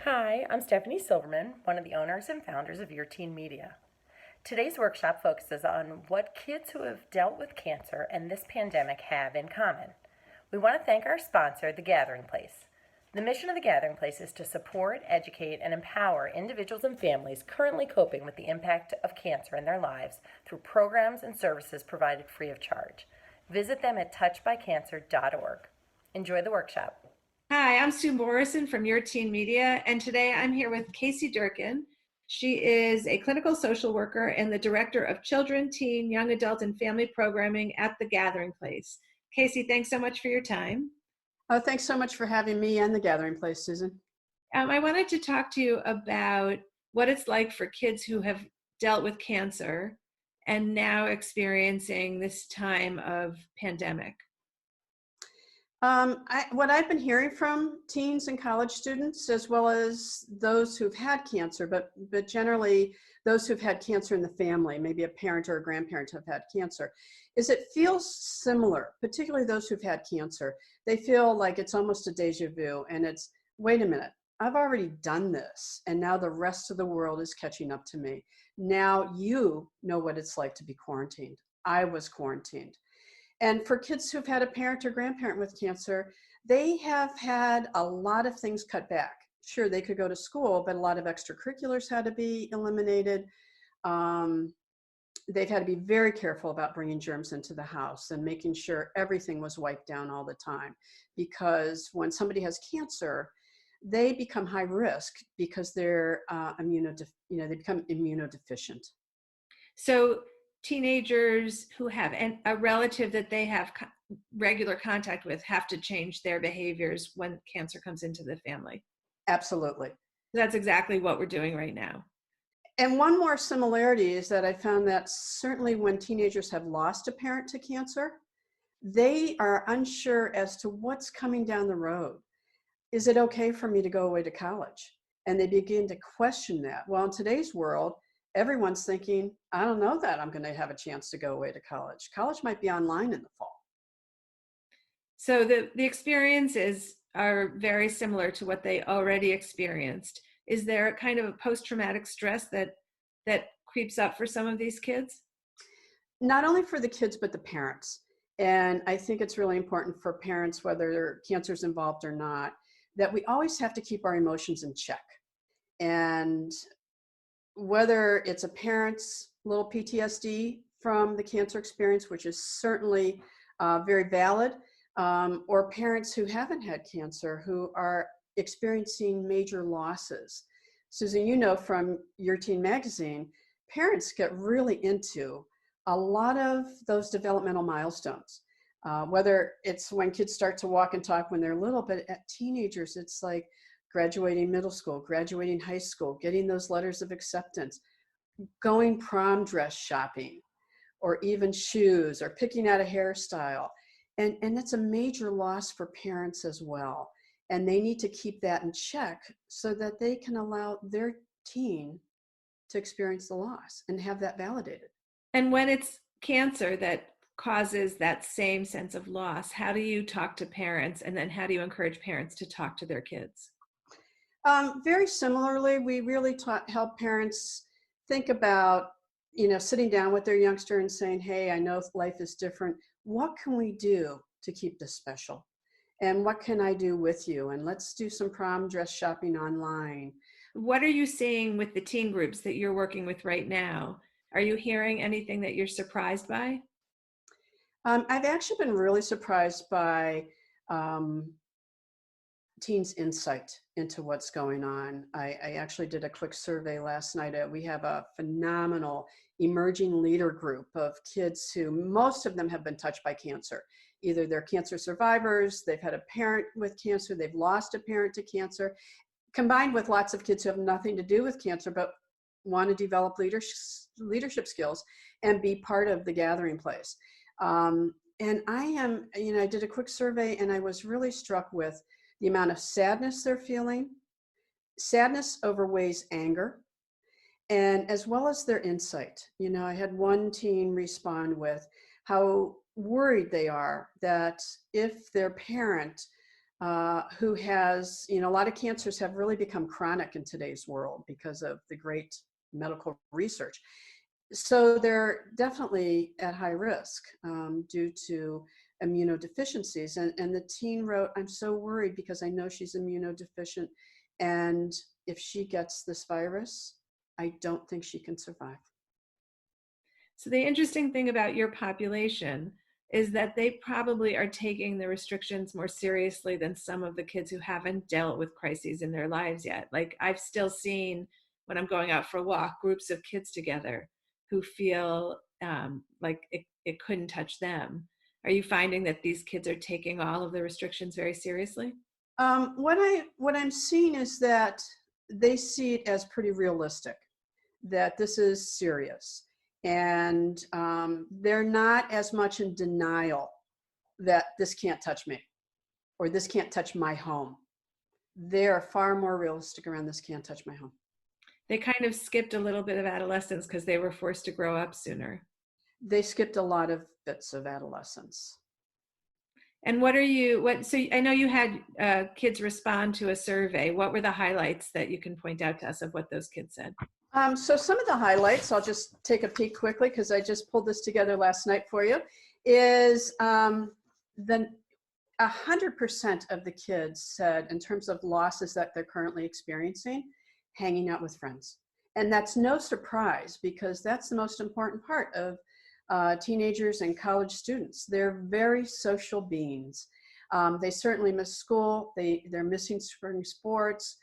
Hi, I'm Stephanie Silverman, one of the owners and founders of Your Teen Media. Today's workshop focuses on what kids who have dealt with cancer and this pandemic have in common. We want to thank our sponsor, The Gathering Place. The mission of The Gathering Place is to support, educate, and empower individuals and families currently coping with the impact of cancer in their lives through programs and services provided free of charge. Visit them at touchedbycancer.org. Enjoy the workshop. Hi, I'm Sue Morrison from Your Teen Media, and today I'm here with Casey Durkin. She is a clinical social worker and the director of children, teen, young adult, and family programming at The Gathering Place. Casey, thanks so much for your time. Oh, thanks so much for having me and the Gathering Place, Susan. I wanted to talk to you about what it's like for kids who have dealt with cancer and now experiencing this time of pandemic. What I've been hearing from teens and college students, as well as those who've had cancer, but generally those who've had cancer in the family, maybe a parent or a grandparent have had cancer, is it feels similar, particularly those who've had cancer. They feel like it's almost a deja vu, and it's, wait a minute, I've already done this, and now the rest of the world is catching up to me. Now you know what it's like to be quarantined. I was quarantined. And for kids who've had a parent or grandparent with cancer, they have had a lot of things cut back. Sure, they could go to school, but a lot of extracurriculars had to be eliminated. Um, they've had to be very careful about bringing germs into the house and making sure everything was wiped down all the time. Because when somebody has cancer, they become high risk because they're they become immunodeficient. So teenagers who have a relative that they have regular contact with have to change their behaviors when cancer comes into the family. Absolutely. That's exactly what we're doing right now. And one more similarity is that I found that certainly when teenagers have lost a parent to cancer, they are unsure as to what's coming down the road. Is it okay for me to go away to college? And they begin to question that. Well, in today's world, everyone's thinking, I don't know that I'm going to have a chance to go away to college. College might be online in the fall. So the experiences are very similar to what they already experienced. Is there a kind of a post-traumatic stress that creeps up for some of these kids? Not only for the kids, but the parents. And I think it's really important for parents, whether cancer's involved or not, that we always have to keep our emotions in check. And whether it's a parent's little PTSD from the cancer experience, which is certainly very valid, or parents who haven't had cancer who are experiencing major losses. Susan, you know from Your Teen magazine, parents get really into a lot of those developmental milestones. Whether it's when kids start to walk and talk when they're little, but at teenagers, it's like graduating middle school, graduating high school, getting those letters of acceptance, going prom dress shopping, or even shoes, or picking out a hairstyle. And that's a major loss for parents as well. And they need to keep that in check so that they can allow their teen to experience the loss and have that validated. And when it's cancer that causes that same sense of loss, how do you talk to parents, and then how do you encourage parents to talk to their kids? Very similarly, we really help parents think about, sitting down with their youngster and saying, hey, I know life is different. What can we do to keep this special? And what can I do with you? And let's do some prom dress shopping online. What are you seeing with the teen groups that you're working with right now? Are you hearing anything that you're surprised by? I've actually been really surprised by teens' insight into what's going on. I actually did a quick survey last night. We have a phenomenal emerging leader group of kids who, most of them have been touched by cancer. Either they're cancer survivors, they've had a parent with cancer, they've lost a parent to cancer, combined with lots of kids who have nothing to do with cancer, but want to develop leadership skills and be part of the Gathering Place. And I did a quick survey, and I was really struck with the amount of sadness they're feeling. Sadness overweighs anger, and as well as their insight. I had one teen respond with how worried they are that if their parent who has, a lot of cancers have really become chronic in today's world because of the great medical research. So they're definitely at high risk due to immunodeficiencies. And the teen wrote, I'm so worried because I know she's immunodeficient. And if she gets this virus, I don't think she can survive. So the interesting thing about your population is that they probably are taking the restrictions more seriously than some of the kids who haven't dealt with crises in their lives yet. Like I've still seen, when I'm going out for a walk, groups of kids together who feel like it couldn't touch them. Are you finding that these kids are taking all of the restrictions very seriously? What I'm seeing is that they see it as pretty realistic, that this is serious. And they're not as much in denial that this can't touch me or this can't touch my home. They're far more realistic around this can't touch my home. They kind of skipped a little bit of adolescence because they were forced to grow up sooner. They skipped a lot of bits of adolescence. And so I know you had kids respond to a survey. What were the highlights that you can point out to us of what those kids said? So some of the highlights, I'll just take a peek quickly because I just pulled this together last night for you, is the 100% of the kids said in terms of losses that they're currently experiencing, hanging out with friends. And that's no surprise because that's the most important part of teenagers and college students. They're very social beings. They certainly miss school. They're missing spring sports.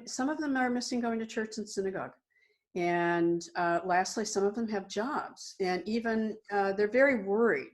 Some of them are missing going to church and synagogue. And lastly, some of them have jobs. And even they're very worried.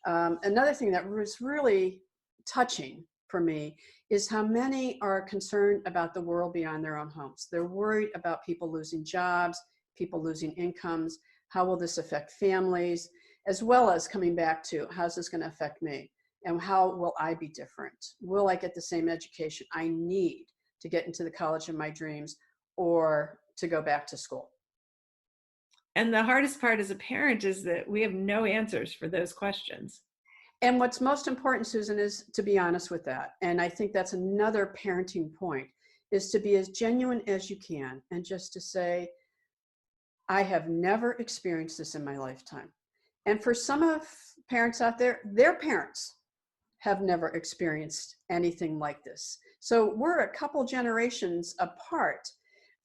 Another thing that was really touching for me is how many are concerned about the world beyond their own homes. They're worried about people losing jobs, people losing incomes. How will this affect families? As well as coming back to how's this going to affect me? And how will I be different? Will I get the same education I need to get into the college of my dreams or to go back to school? And the hardest part as a parent is that we have no answers for those questions. And what's most important, Susan, is to be honest with that. And I think that's another parenting point, is to be as genuine as you can and just to say, I have never experienced this in my lifetime. And for some of parents out there, their parents have never experienced anything like this. So we're a couple generations apart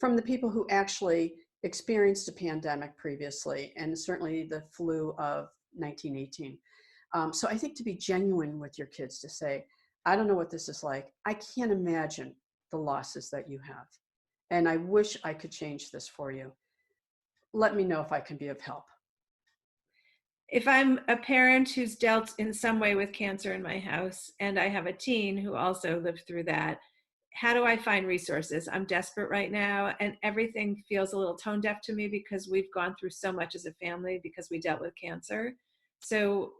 from the people who actually experienced a pandemic previously, and certainly the flu of 1918. So I think to be genuine with your kids, to say, I don't know what this is like. I can't imagine the losses that you have. And I wish I could change this for you. Let me know if I can be of help. If I'm a parent who's dealt in some way with cancer in my house, and I have a teen who also lived through that, how do I find resources? I'm desperate right now, and everything feels a little tone deaf to me because we've gone through so much as a family because we dealt with cancer. So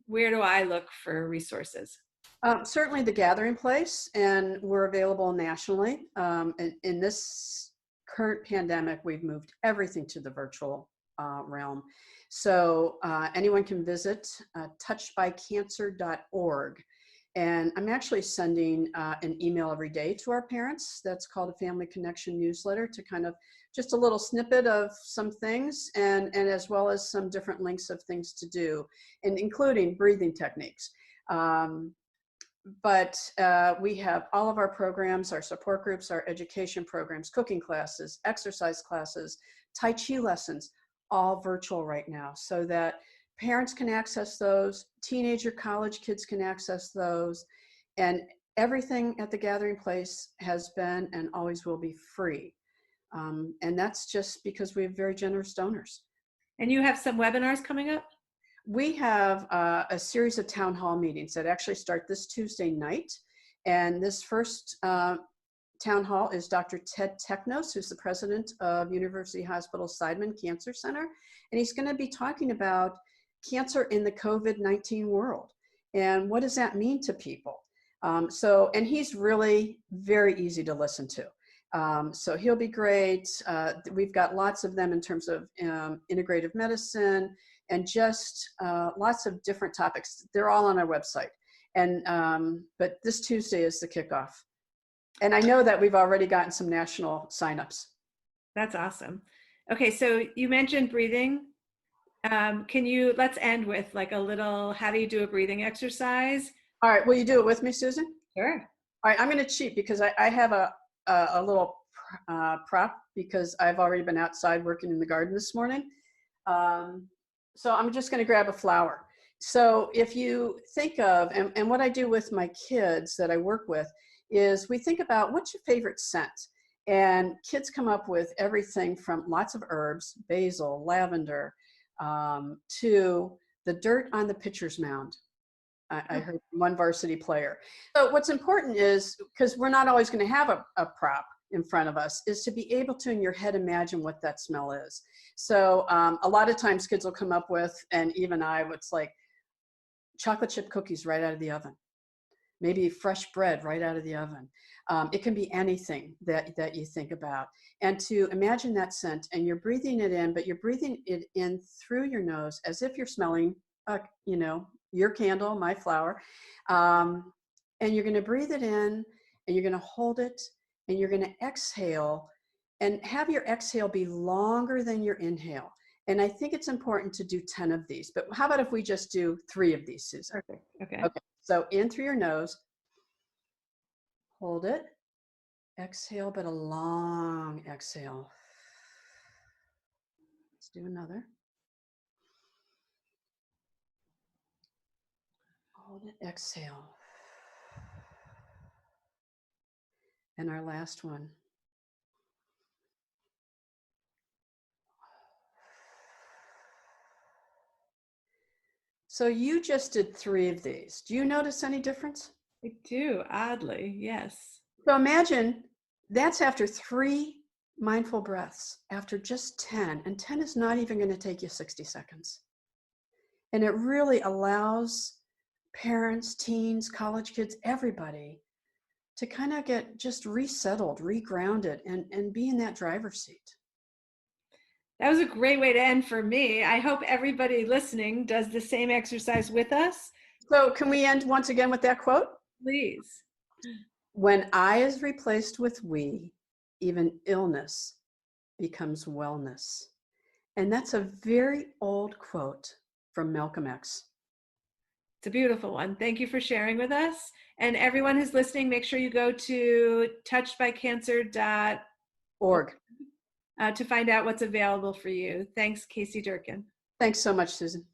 where do I look for resources? Certainly the Gathering Place, and we're available nationally. In this current pandemic, we've moved everything to the virtual realm. So anyone can visit touchedbycancer.org. And I'm actually sending an email every day to our parents. That's called a Family Connection newsletter, to kind of just a little snippet of some things, and as well as some different links of things to do, and including breathing techniques. But we have all of our programs, our support groups, our education programs, cooking classes, exercise classes, Tai Chi lessons, all virtual right now, so that parents can access those, teenager college kids can access those, and everything at the Gathering Place has been and always will be free. And that's just because we have very generous donors. And you have some webinars coming up? We have a series of town hall meetings that actually start this Tuesday night. And this first town hall is Dr. Ted Technos, who's the president of University Hospital Seidman Cancer Center. And he's going to be talking about cancer in the COVID-19 world. And what does that mean to people? And he's really very easy to listen to. So he'll be great. We've got lots of them in terms of integrative medicine and just lots of different topics. They're all on our website. And but this Tuesday is the kickoff. And I know that we've already gotten some national signups. That's awesome. Okay, so you mentioned breathing. Let's end with like a little, how do you do a breathing exercise? All right, will you do it with me, Susan? Sure. All right, I'm going to cheat because I have a little prop because I've already been outside working in the garden this morning. So I'm just going to grab a flower. So if you think of, and what I do with my kids that I work with is we think about what's your favorite scent? And kids come up with everything from lots of herbs, basil, lavender, to the dirt on the pitcher's mound. I heard from one varsity player. So what's important is, because we're not always going to have a prop in front of us, is to be able to in your head imagine what that smell is. So a lot of times kids will come up with, and even I, it's like chocolate chip cookies right out of the oven, maybe fresh bread right out of the oven. It can be anything that you think about, and to imagine that scent, and you're breathing it in, but you're breathing it in through your nose as if you're smelling, your candle, my flower, and you're going to breathe it in, and you're going to hold it, and you're going to exhale, and have your exhale be longer than your inhale. And I think it's important to do 10 of these, but how about if we just do 3 of these, Susan? Perfect. Okay. Okay, so in through your nose, hold it, exhale, but a long exhale. Let's do another. Hold it, exhale. And our last one. So you just did 3 of these. Do you notice any difference? I do, oddly, yes. So imagine that's after 3 mindful breaths, after just 10, and 10 is not even going to take you 60 seconds. And it really allows parents, teens, college kids, everybody to kind of get just resettled, regrounded, and be in that driver's seat. That was a great way to end for me. I hope everybody listening does the same exercise with us. So can we end once again with that quote? Please. When I is replaced with we, even illness becomes wellness. And that's a very old quote from Malcolm X. It's a beautiful one. Thank you for sharing with us. And everyone who's listening, make sure you go to touchedbycancer.org to find out what's available for you. Thanks, Casey Durkin. Thanks so much, Susan.